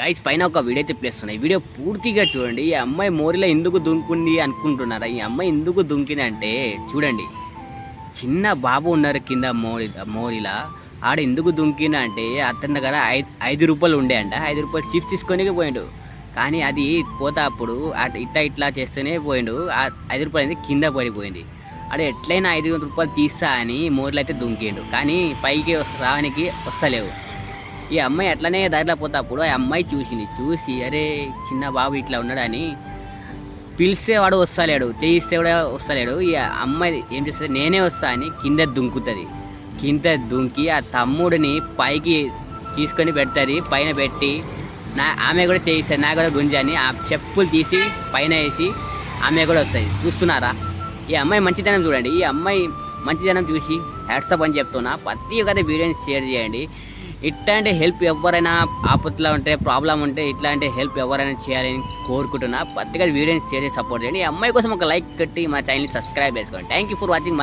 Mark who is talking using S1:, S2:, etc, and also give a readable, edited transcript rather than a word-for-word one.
S1: Guys పైన ఒక video అయితే ప్లే చేస్తున్నా. ఈ వీడియో పూర్తిగా చూడండి. ఈ అమ్మాయి మోరిలో ఎందుకు దుంకుంది అనుకుంటున్నారా? ఈ అమ్మాయి ఎందుకు దుంకింది అంటే చూడండి, చిన్న బాబు ఉన్నారు కింద మోరిలా. ఆడ ఎందుకు దుంకిన అంటే అతని దగ్గర 5 రూపాయలు ఉండే అంట. 5 రూపాయలు చిప్స్ తీసుకొని పోయిండు. కానీ అది పోతా అప్పుడు ఇట్లా చేస్తూనే పోయిండు. ఆ 5 రూపాయలు అనేది కింద పడిపోయింది. అదే ఎట్లయినా 5 రూపాయలు తీస్తా అని మోరిలో అయితే దుంకిండు. కానీ పైకి రావడానికి వస్తలేవు. ఈ అమ్మాయి అట్లనే దారిలో పోతా అప్పుడు ఆ అమ్మాయి చూసి అరే చిన్న బాబు ఇట్లా ఉన్నాడని పిలిస్తే వాడు వస్తలేడు, చేయిస్తే కూడా వస్తలేడు. ఈ అమ్మాయి ఏం చేస్తుంది, నేనే వస్తా అని కింద దుంకుతుంది. కింద దుంకి ఆ తమ్ముడిని పైకి తీసుకొని పెడుతుంది. పైన పెట్టి ఆమె కూడా చేయిస్తుంది, నాకు కూడా గుంజి అని ఆ చెప్పులు తీసి పైన వేసి ఆమె కూడా వస్తుంది. చూస్తున్నారా ఈ అమ్మాయి మంచితనం చూడండి. ఈ అమ్మాయి మంచితనం చూసి హ్యాట్సప్ అని చెప్తున్నా. ప్రతి ఒక్కరి వీడియోని షేర్ చేయండి. ఇట్లాంటి హెల్ప్ ఎవరైనా ఆపత్తులో ఉంటే, ప్రాబ్లం ఉంటే ఇట్లాంటి హెల్ప్ ఎవరైనా చేయాలని కోరుకుంటున్నా. ప్రతిగా వీడియోని షేర్ చేసి సపోర్ట్ చేయండి. ఈ అమ్మాయి కోసం ఒక లైక్ కట్టి మా ఛానల్ని సబ్స్క్రైబ్ చేసుకోండి. Thank you for watching.